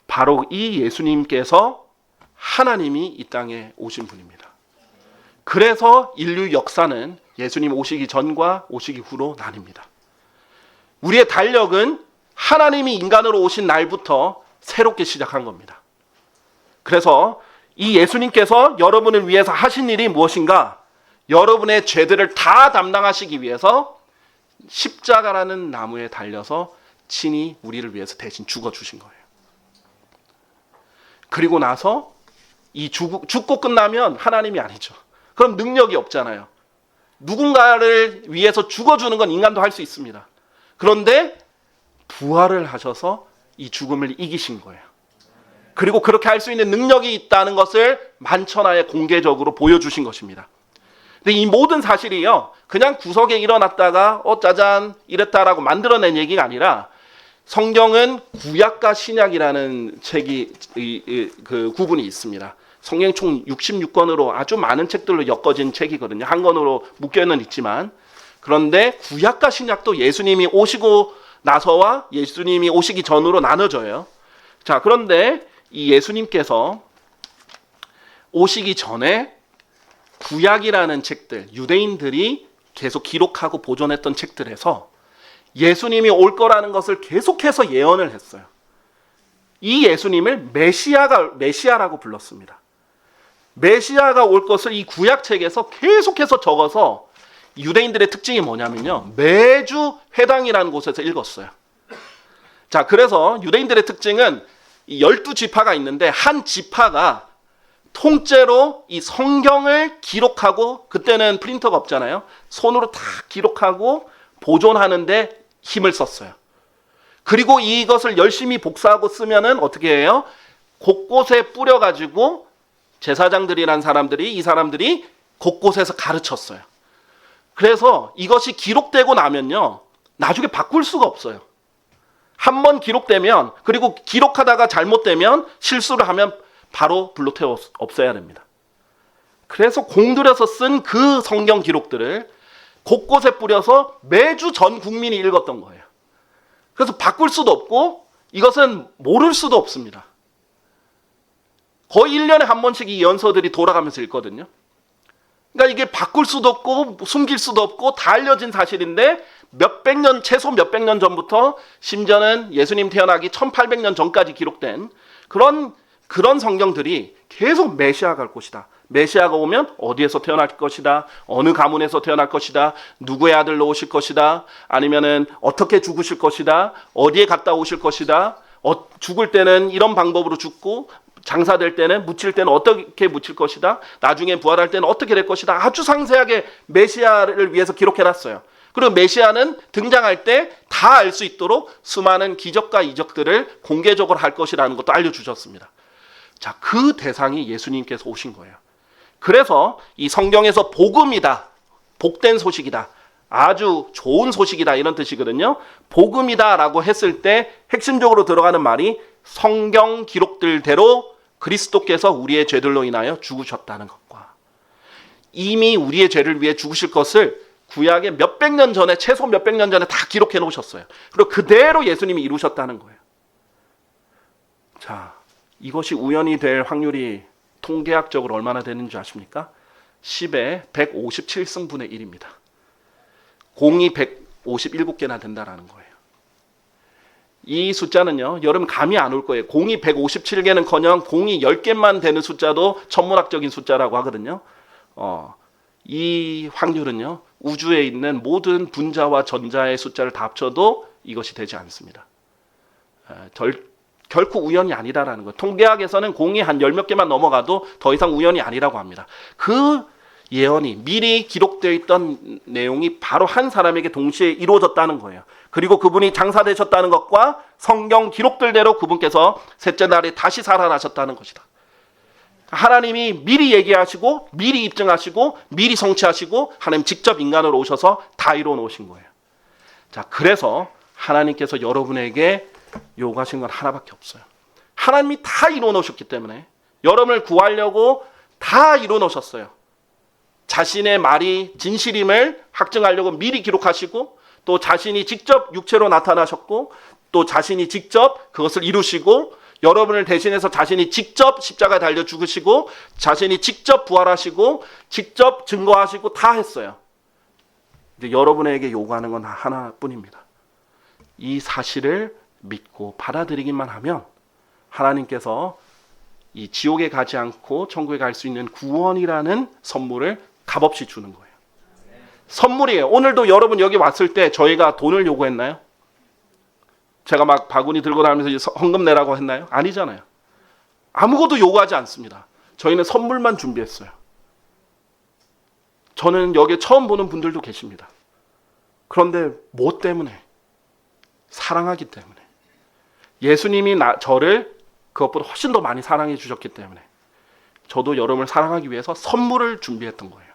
바로 이 예수님께서 하나님이 이 땅에 오신 분입니다. 그래서 인류 역사는 예수님 오시기 전과 오시기 후로 나뉩니다. 우리의 달력은 하나님이 인간으로 오신 날부터 새롭게 시작한 겁니다. 그래서 이 예수님께서 여러분을 위해서 하신 일이 무엇인가? 여러분의 죄들을 다 담당하시기 위해서 십자가라는 나무에 달려서 친히 우리를 위해서 대신 죽어주신 거예요. 그리고 나서 이 죽고 끝나면 하나님이 아니죠. 그럼 능력이 없잖아요. 누군가를 위해서 죽어주는 건 인간도 할 수 있습니다. 그런데 부활을 하셔서 이 죽음을 이기신 거예요. 그리고 그렇게 할 수 있는 능력이 있다는 것을 만천하에 공개적으로 보여주신 것입니다. 근데 이 모든 사실이요, 그냥 구석에 일어났다가 짜잔 이랬다라고 만들어낸 얘기가 아니라 성경은 구약과 신약이라는 책이 그 구분이 있습니다. 성경 총 66권으로 아주 많은 책들로 엮어진 책이거든요. 한 권으로 묶여는 있지만, 그런데 구약과 신약도 예수님이 오시고 나서와 예수님이 오시기 전으로 나눠져요. 자, 그런데 이 예수님께서 오시기 전에 구약이라는 책들, 유대인들이 계속 기록하고 보존했던 책들에서 예수님이 올 거라는 것을 계속해서 예언을 했어요. 이 예수님을 메시아라고 불렀습니다. 메시아가 올 것을 이 구약책에서 계속해서 적어서, 유대인들의 특징이 뭐냐면요, 매주 회당이라는 곳에서 읽었어요. 자, 그래서 유대인들의 특징은 12지파가 있는데 한 지파가 통째로 이 성경을 기록하고, 그때는 프린터가 없잖아요. 손으로 다 기록하고 보존하는데 힘을 썼어요. 그리고 이것을 열심히 복사하고 쓰면은 어떻게 해요? 곳곳에 뿌려가지고 제사장들이란 사람들이, 이 사람들이 곳곳에서 가르쳤어요. 그래서 이것이 기록되고 나면요, 나중에 바꿀 수가 없어요. 한번 기록되면, 그리고 기록하다가 잘못되면, 실수를 하면 바로 불로 태워 없애야 됩니다. 그래서 공들여서 쓴 그 성경 기록들을 곳곳에 뿌려서 매주 전 국민이 읽었던 거예요. 그래서 바꿀 수도 없고 이것은 모를 수도 없습니다. 거의 1년에 한 번씩 이 연서들이 돌아가면서 읽거든요. 그러니까 이게 바꿀 수도 없고 숨길 수도 없고 다 알려진 사실인데 최소 몇백 년 전부터, 심지어는 예수님 태어나기 1800년 전까지 기록된 그런 성경들이 계속 메시아가 갈 것이다, 메시아가 오면 어디에서 태어날 것이다, 어느 가문에서 태어날 것이다, 누구의 아들로 오실 것이다, 아니면은 어떻게 죽으실 것이다, 어디에 갔다 오실 것이다, 죽을 때는 이런 방법으로 죽고, 장사될 때는, 묻힐 때는 어떻게 묻힐 것이다, 나중에 부활할 때는 어떻게 될 것이다, 아주 상세하게 메시아를 위해서 기록해놨어요. 그리고 메시아는 등장할 때 다 알 수 있도록 수많은 기적과 이적들을 공개적으로 할 것이라는 것도 알려주셨습니다. 자, 그 대상이 예수님께서 오신 거예요. 그래서 이 성경에서 복음이다, 복된 소식이다, 아주 좋은 소식이다, 이런 뜻이거든요. 복음이다 라고 했을 때 핵심적으로 들어가는 말이 성경 기록들대로 그리스도께서 우리의 죄들로 인하여 죽으셨다는 것과, 이미 우리의 죄를 위해 죽으실 것을 구약에 몇백 년 전에, 최소 몇백 년 전에 다 기록해 놓으셨어요. 그리고 그대로 예수님이 이루셨다는 거예요. 자, 이것이 우연이 될 확률이 통계학적으로 얼마나 되는지 아십니까? 10의 157승분의 1입니다. 공이 157개나 된다라는 거예요. 이 숫자는요, 여러분 감이 안 올 거예요. 공이 157개는커녕 공이 10개만 되는 숫자도 천문학적인 숫자라고 하거든요. 이 확률은요, 우주에 있는 모든 분자와 전자의 숫자를 다 합쳐도 이것이 되지 않습니다. 결코 우연이 아니다라는 것. 통계학에서는 공이 한 10몇 개만 넘어가도 더 이상 우연이 아니라고 합니다. 그 예언이 미리 기록되어 있던 내용이 바로 한 사람에게 동시에 이루어졌다는 거예요. 그리고 그분이 장사되셨다는 것과 성경 기록들대로 그분께서 셋째 날에 다시 살아나셨다는 것이다. 하나님이 미리 얘기하시고 미리 입증하시고 미리 성취하시고 하나님 직접 인간으로 오셔서 다 이루어 놓으신 거예요. 자, 그래서 하나님께서 여러분에게 요구하신 건 하나밖에 없어요. 하나님이 다 이루어 놓으셨기 때문에 여러분을 구하려고 다 이루어 놓으셨어요. 자신의 말이 진실임을 확증하려고 미리 기록하시고 또 자신이 직접 육체로 나타나셨고 또 자신이 직접 그것을 이루시고 여러분을 대신해서 자신이 직접 십자가에 달려 죽으시고 자신이 직접 부활하시고 직접 증거하시고 다 했어요. 이제 여러분에게 요구하는 건 하나뿐입니다. 이 사실을 믿고 받아들이기만 하면 하나님께서 이 지옥에 가지 않고 천국에 갈 수 있는 구원이라는 선물을 값없이 주는 거예요. 선물이에요. 오늘도 여러분 여기 왔을 때 저희가 돈을 요구했나요? 제가 막 바구니 들고 다니면서 헌금 내라고 했나요? 아니잖아요. 아무것도 요구하지 않습니다. 저희는 선물만 준비했어요. 저는 여기 처음 보는 분들도 계십니다. 그런데 뭐 때문에? 사랑하기 때문에. 예수님이 저를 그것보다 훨씬 더 많이 사랑해 주셨기 때문에 저도 여러분을 사랑하기 위해서 선물을 준비했던 거예요.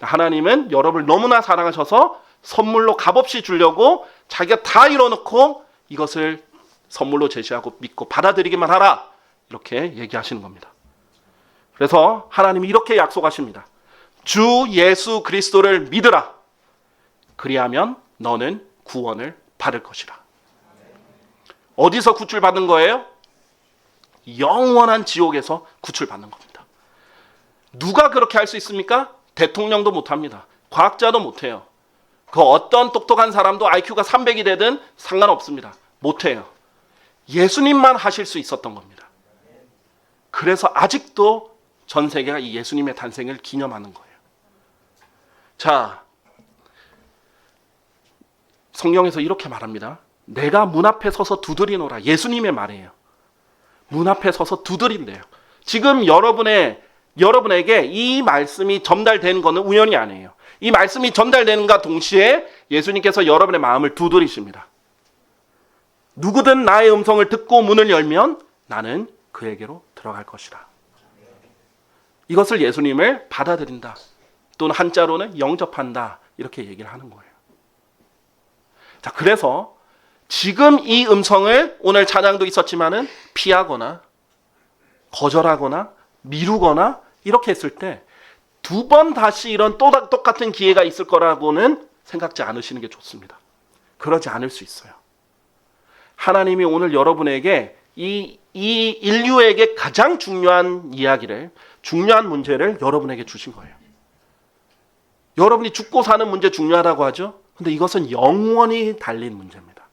하나님은 여러분을 너무나 사랑하셔서 선물로 값없이 주려고 자기가 다 이뤄놓고 이것을 선물로 제시하고 믿고 받아들이기만 하라, 이렇게 얘기하시는 겁니다. 그래서 하나님이 이렇게 약속하십니다. 주 예수 그리스도를 믿으라. 그리하면 너는 구원을 받을 것이라. 어디서 구출받는 거예요? 영원한 지옥에서 구출받는 겁니다. 누가 그렇게 할 수 있습니까? 대통령도 못합니다. 과학자도 못해요. 그 어떤 똑똑한 사람도 IQ가 300이 되든 상관없습니다. 못해요. 예수님만 하실 수 있었던 겁니다. 그래서 아직도 전 세계가 이 예수님의 탄생을 기념하는 거예요. 자, 성경에서 이렇게 말합니다. 내가 문 앞에 서서 두드리노라. 예수님의 말이에요. 문 앞에 서서 두드린대요. 지금 여러분에게 이 말씀이 전달되는 것은 우연이 아니에요. 이 말씀이 전달되는가 동시에 예수님께서 여러분의 마음을 두드리십니다. 누구든 나의 음성을 듣고 문을 열면 나는 그에게로 들어갈 것이라. 이것을 예수님을 받아들인다. 또는 한자로는 영접한다. 이렇게 얘기를 하는 거예요. 자, 그래서 지금 이 음성을 오늘 찬양도 있었지만은 피하거나 거절하거나 미루거나 이렇게 했을 때 두 번 다시 이런 똑같은 기회가 있을 거라고는 생각지 않으시는 게 좋습니다. 그러지 않을 수 있어요. 하나님이 오늘 여러분에게 이 인류에게 가장 중요한 이야기를, 중요한 문제를 여러분에게 주신 거예요. 여러분이 죽고 사는 문제 중요하다고 하죠? 근데 이것은 영원히 달린 문제입니다.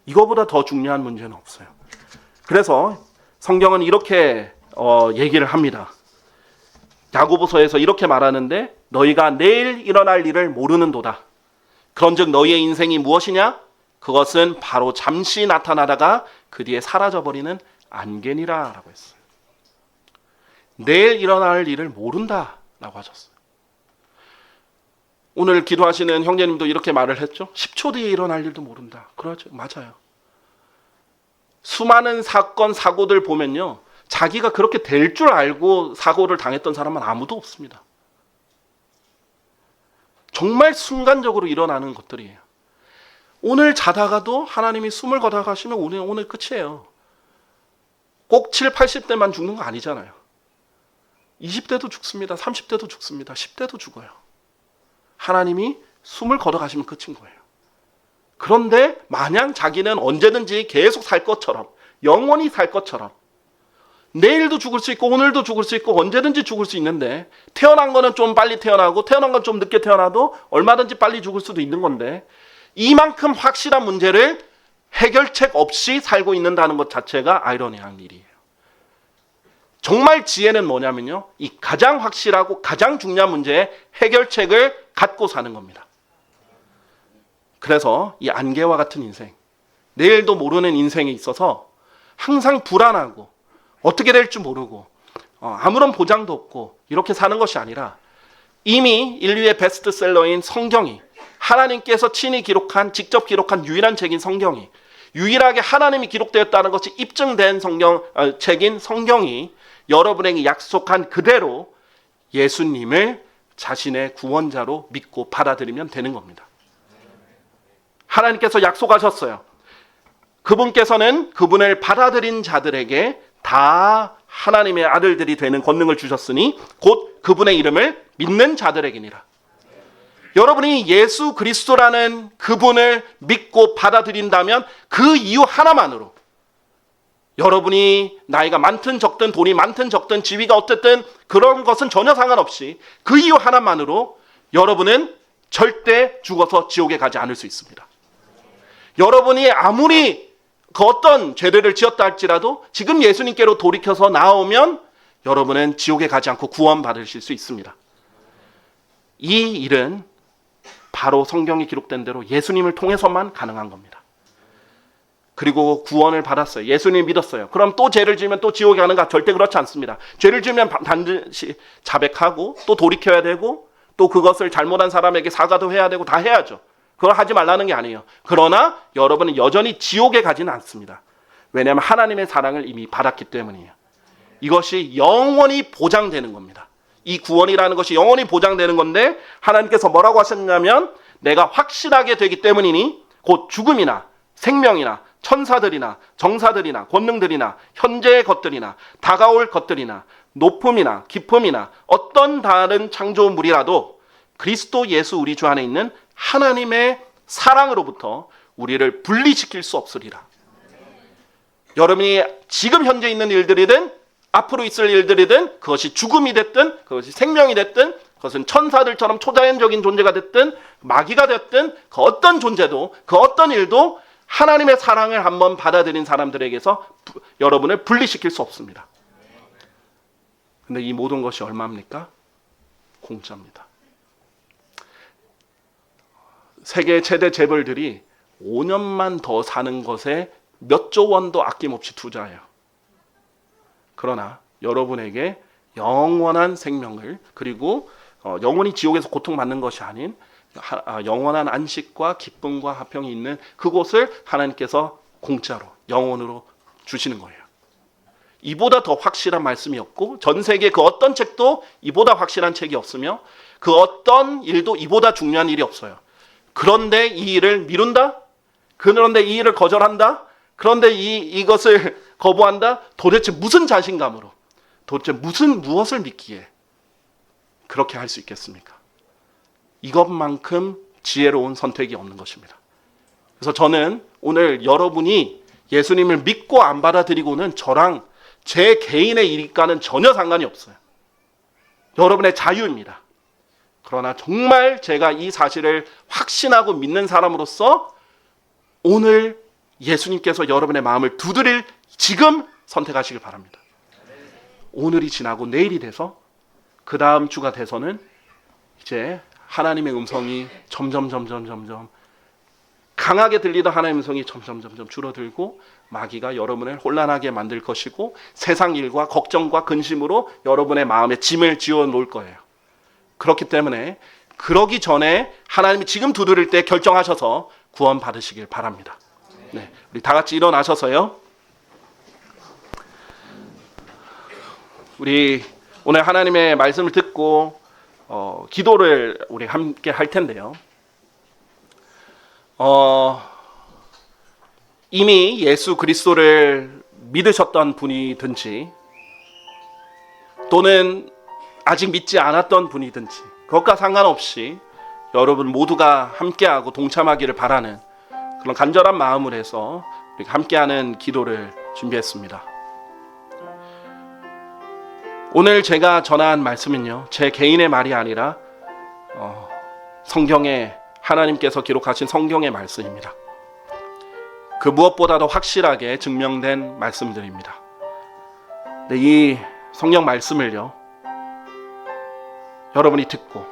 이거보다 더 중요한 문제는 없어요. 그래서 성경은 이렇게 얘기를 합니다. 야고보서에서 이렇게 말하는데 너희가 내일 일어날 일을 모르는도다. 그런즉 너희의 인생이 무엇이냐? 그것은 바로 잠시 나타나다가 그 뒤에 사라져버리는 안개니라 라고 했어요. 내일 일어날 일을 모른다라고 하셨어요. 오늘 기도하시는 형제님도 이렇게 말을 했죠. 10초 뒤에 일어날 일도 모른다. 그렇죠. 맞아요. 수많은 사건, 사고들 보면요. 자기가 그렇게 될 줄 알고 사고를 당했던 사람은 아무도 없습니다. 정말 순간적으로 일어나는 것들이에요. 오늘 자다가도 하나님이 숨을 거다가시면 오늘 끝이에요. 꼭 7, 80대만 죽는 거 아니잖아요. 20대도 죽습니다. 30대도 죽습니다. 10대도 죽어요. 하나님이 숨을 걸어가시면 끝인 거예요. 그런데 마냥 자기는 언제든지 계속 살 것처럼, 영원히 살 것처럼, 내일도 죽을 수 있고 오늘도 죽을 수 있고 언제든지 죽을 수 있는데, 태어난 거는 좀 빨리 태어나고 태어난 건 좀 늦게 태어나도 얼마든지 빨리 죽을 수도 있는 건데, 이만큼 확실한 문제를 해결책 없이 살고 있는다는 것 자체가 아이러니한 일이에요. 정말 지혜는 뭐냐면요, 이 가장 확실하고 가장 중요한 문제의 해결책을 갖고 사는 겁니다. 그래서 이 안개와 같은 인생, 내일도 모르는 인생에 있어서 항상 불안하고 어떻게 될지 모르고 아무런 보장도 없고 이렇게 사는 것이 아니라, 이미 인류의 베스트셀러인 성경이, 하나님께서 친히 기록한, 직접 기록한 유일한 책인 성경이, 유일하게 하나님이 기록되었다는 것이 입증된 책인 성경이 여러분에게 약속한 그대로 예수님을 자신의 구원자로 믿고 받아들이면 되는 겁니다. 하나님께서 약속하셨어요. 그분께서는 그분을 받아들인 자들에게 다 하나님의 아들들이 되는 권능을 주셨으니 곧 그분의 이름을 믿는 자들에게니라. 여러분이 예수 그리스도라는 그분을 믿고 받아들인다면 그 이유 하나만으로, 여러분이 나이가 많든 적든, 돈이 많든 적든, 지위가 어쨌든 그런 것은 전혀 상관없이 그 이유 하나만으로 여러분은 절대 죽어서 지옥에 가지 않을 수 있습니다. 여러분이 아무리 그 어떤 죄를 지었다 할지라도 지금 예수님께로 돌이켜서 나오면 여러분은 지옥에 가지 않고 구원받으실 수 있습니다. 이 일은 바로 성경이 기록된 대로 예수님을 통해서만 가능한 겁니다. 그리고 구원을 받았어요. 예수님 믿었어요. 그럼 또 죄를 지으면 또 지옥에 가는가? 절대 그렇지 않습니다. 죄를 지으면 반드시 자백하고 또 돌이켜야 되고 또 그것을 잘못한 사람에게 사과도 해야 되고 다 해야죠. 그걸 하지 말라는 게 아니에요. 그러나 여러분은 여전히 지옥에 가지는 않습니다. 왜냐하면 하나님의 사랑을 이미 받았기 때문이에요. 이것이 영원히 보장되는 겁니다. 이 구원이라는 것이 영원히 보장되는 건데, 하나님께서 뭐라고 하셨냐면, 내가 확실하게 되기 때문이니 곧 죽음이나 생명이나 천사들이나 정사들이나 권능들이나 현재의 것들이나 다가올 것들이나 높음이나 깊음이나 어떤 다른 창조물이라도 그리스도 예수 우리 주 안에 있는 하나님의 사랑으로부터 우리를 분리시킬 수 없으리라. 여러분이 지금 현재 있는 일들이든 앞으로 있을 일들이든, 그것이 죽음이 됐든 그것이 생명이 됐든 그것은 천사들처럼 초자연적인 존재가 됐든 마귀가 됐든, 그 어떤 존재도 그 어떤 일도 하나님의 사랑을 한번 받아들인 사람들에게서 여러분을 분리시킬 수 없습니다. 근데 이 모든 것이 얼마입니까? 공짜입니다. 세계 최대 재벌들이 5년만 더 사는 것에 몇 조 원도 아낌없이 투자해요. 그러나 여러분에게 영원한 생명을, 그리고 영원히 지옥에서 고통받는 것이 아닌 영원한 안식과 기쁨과 화평이 있는 그곳을 하나님께서 공짜로 영원으로 주시는 거예요. 이보다 더 확실한 말씀이 없고, 전 세계 그 어떤 책도 이보다 확실한 책이 없으며, 그 어떤 일도 이보다 중요한 일이 없어요. 그런데 이 일을 미룬다? 그런데 이 일을 거절한다? 그런데 이것을 거부한다? 도대체 무슨 자신감으로, 도대체 무엇을 믿기에 그렇게 할 수 있겠습니까? 이것만큼 지혜로운 선택이 없는 것입니다. 그래서 저는 오늘 여러분이 예수님을 믿고 안 받아들이고는 저랑 제 개인의 일과는 전혀 상관이 없어요. 여러분의 자유입니다. 그러나 정말 제가 이 사실을 확신하고 믿는 사람으로서 오늘 예수님께서 여러분의 마음을 두드릴 지금 선택하시길 바랍니다. 오늘이 지나고 내일이 돼서 그 다음 주가 돼서는 이제 하나님의 음성이 점점 강하게 들리던 하나님의 음성이 점점 줄어들고, 마귀가 여러분을 혼란하게 만들 것이고, 세상 일과 걱정과 근심으로 여러분의 마음에 짐을 지어 놓을 거예요. 그렇기 때문에 그러기 전에 하나님이 지금 두드릴 때 결정하셔서 구원 받으시길 바랍니다. 네, 우리 다 같이 일어나셔서요. 우리 오늘 하나님의 말씀을 듣고 기도를 우리 함께 할 텐데요. 이미 예수 그리스도를 믿으셨던 분이든지 또는 아직 믿지 않았던 분이든지 그것과 상관없이 여러분 모두가 함께하고 동참하기를 바라는 그런 간절한 마음을 해서 함께하는 기도를 준비했습니다. 오늘 제가 전한 말씀은요, 제 개인의 말이 아니라 성경에 하나님께서 기록하신 성경의 말씀입니다. 그 무엇보다도 확실하게 증명된 말씀들입니다. 이 성경 말씀을요, 여러분이 듣고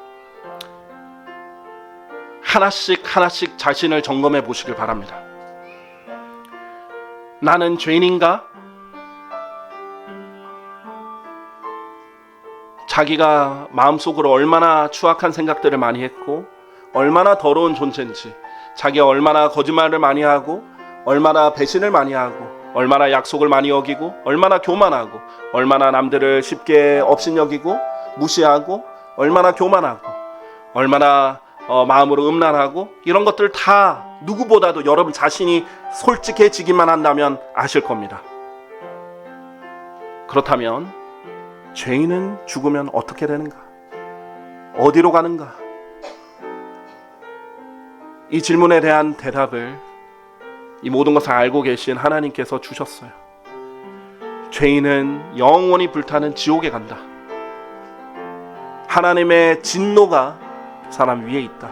하나씩 하나씩 자신을 점검해 보시길 바랍니다. 나는 죄인인가? 자기가 마음속으로 얼마나 추악한 생각들을 많이 했고 얼마나 더러운 존재인지, 자기가 얼마나 거짓말을 많이 하고 얼마나 배신을 많이 하고 얼마나 약속을 많이 어기고 얼마나 교만하고 얼마나 남들을 쉽게 업신여기고 무시하고 얼마나 교만하고 얼마나 마음으로 음란하고, 이런 것들 다 누구보다도 여러분 자신이 솔직해지기만 한다면 아실 겁니다. 그렇다면 죄인은 죽으면 어떻게 되는가? 어디로 가는가? 이 질문에 대한 대답을 이 모든 것을 알고 계신 하나님께서 주셨어요. 죄인은 영원히 불타는 지옥에 간다. 하나님의 진노가 사람 위에 있다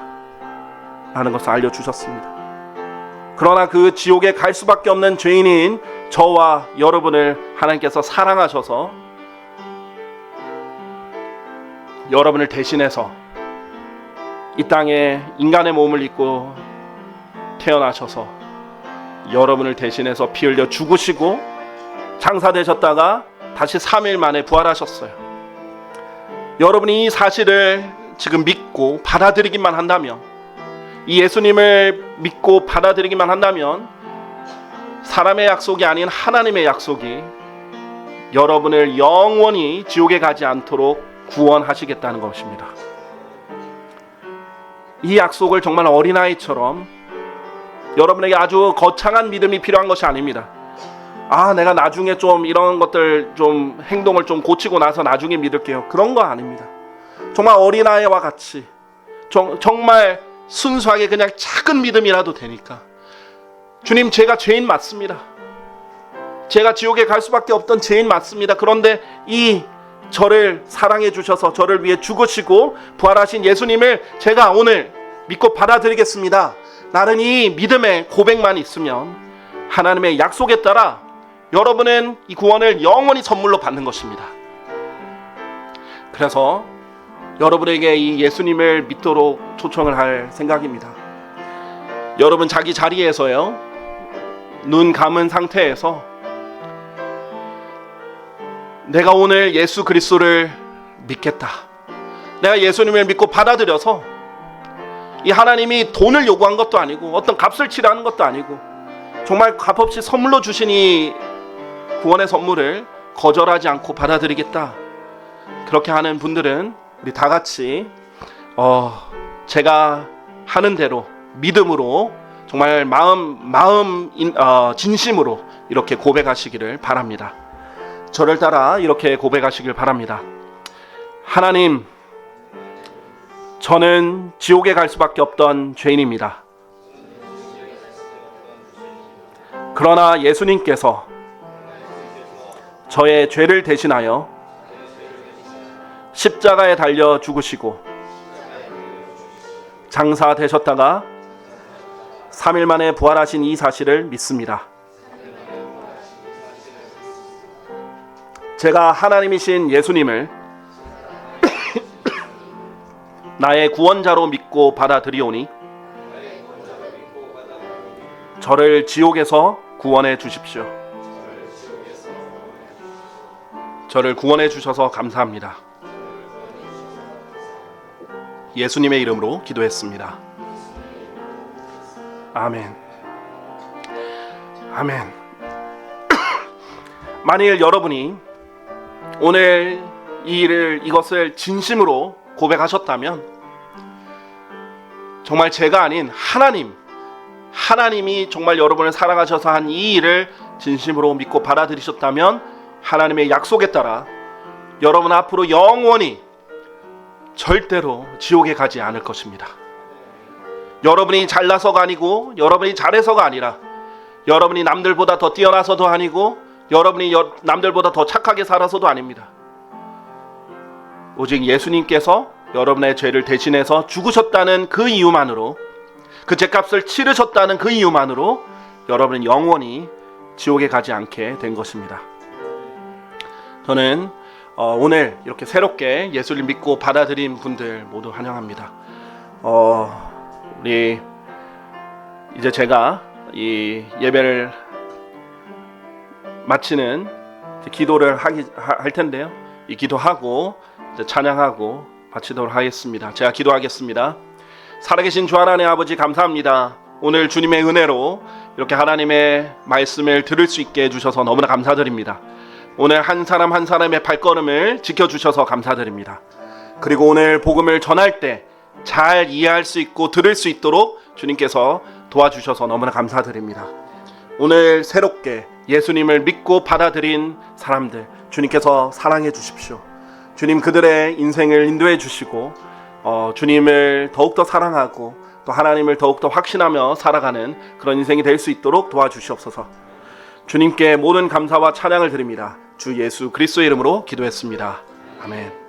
라는 것을 알려주셨습니다. 그러나 그 지옥에 갈 수밖에 없는 죄인인 저와 여러분을 하나님께서 사랑하셔서 여러분을 대신해서 이 땅에 인간의 몸을 입고 태어나셔서 여러분을 대신해서 피 흘려 죽으시고 장사되셨다가 다시 3일 만에 부활하셨어요. 여러분이 이 사실을 지금 믿고 받아들이기만 한다면, 이 예수님을 믿고 받아들이기만 한다면 사람의 약속이 아닌 하나님의 약속이 여러분을 영원히 지옥에 가지 않도록 구원하시겠다는 것입니다. 이 약속을 정말 어린아이처럼 여러분에게 아주 거창한 믿음이 필요한 것이 아닙니다. 내가 나중에 좀 이런 것들 좀 행동을 좀 고치고 나서 나중에 믿을게요. 그런 거 아닙니다. 정말 어린아이와 같이 정말 순수하게 그냥 작은 믿음이라도 되니까, 주님, 제가 죄인 맞습니다. 제가 지옥에 갈 수밖에 없던 죄인 맞습니다. 그런데 이 저를 사랑해 주셔서 저를 위해 죽으시고 부활하신 예수님을 제가 오늘 믿고 받아들이겠습니다. 나는 이 믿음의 고백만 있으면 하나님의 약속에 따라 여러분은 이 구원을 영원히 선물로 받는 것입니다. 그래서 여러분에게 이 예수님을 믿도록 초청을 할 생각입니다. 여러분 자기 자리에서요, 눈 감은 상태에서 내가 오늘 예수 그리스도를 믿겠다, 내가 예수님을 믿고 받아들여서 이 하나님이 돈을 요구한 것도 아니고 어떤 값을 치라는 것도 아니고 정말 값없이 선물로 주신 이 구원의 선물을 거절하지 않고 받아들이겠다, 그렇게 하는 분들은 우리 다 같이 제가 하는 대로 믿음으로 정말 진심으로 이렇게 고백하시기를 바랍니다. 저를 따라 이렇게 고백하시길 바랍니다. 하나님, 저는 지옥에 갈 수밖에 없던 죄인입니다. 그러나 예수님께서 저의 죄를 대신하여 십자가에 달려 죽으시고 장사되셨다가 3일 만에 부활하신 이 사실을 믿습니다. 제가 하나님이신 예수님을 나의 구원자로 믿고 받아들이오니 저를 지옥에서 구원해 주십시오. 저를 구원해 주셔서 감사합니다. 예수님의 이름으로 기도했습니다. 아멘. 아멘. 만일 여러분이 오늘 이것을 진심으로 고백하셨다면, 정말 제가 아닌 하나님이 정말 여러분을 사랑하셔서 한 이 일을 진심으로 믿고 받아들이셨다면, 하나님의 약속에 따라 여러분 앞으로 영원히 절대로 지옥에 가지 않을 것입니다. 여러분이 잘나서가 아니고, 여러분이 잘해서가 아니라, 여러분이 남들보다 더 뛰어나서도 아니고, 여러분이 남들보다 더 착하게 살아서도 아닙니다. 오직 예수님께서 여러분의 죄를 대신해서 죽으셨다는 그 이유만으로, 그 죄값을 치르셨다는 그 이유만으로 여러분은 영원히 지옥에 가지 않게 된 것입니다. 저는 오늘 이렇게 새롭게 예수를 믿고 받아들인 분들 모두 환영합니다. 우리 이제 제가 이 예배를 마치는 기도를 할 텐데요. 이 기도하고 이제 찬양하고 마치도록 하겠습니다. 제가 기도하겠습니다. 살아계신 주 하나님 아버지 감사합니다. 오늘 주님의 은혜로 이렇게 하나님의 말씀을 들을 수 있게 해주셔서 너무나 감사드립니다. 오늘 한 사람 한 사람의 발걸음을 지켜주셔서 감사드립니다. 그리고 오늘 복음을 전할 때 잘 이해할 수 있고 들을 수 있도록 주님께서 도와주셔서 너무나 감사드립니다. 오늘 새롭게 예수님을 믿고 받아들인 사람들 주님께서 사랑해 주십시오. 주님 그들의 인생을 인도해 주시고 주님을 더욱더 사랑하고 또 하나님을 더욱더 확신하며 살아가는 그런 인생이 될 수 있도록 도와주시옵소서. 주님께 모든 감사와 찬양을 드립니다. 주 예수 그리스도의 이름으로 기도했습니다. 아멘.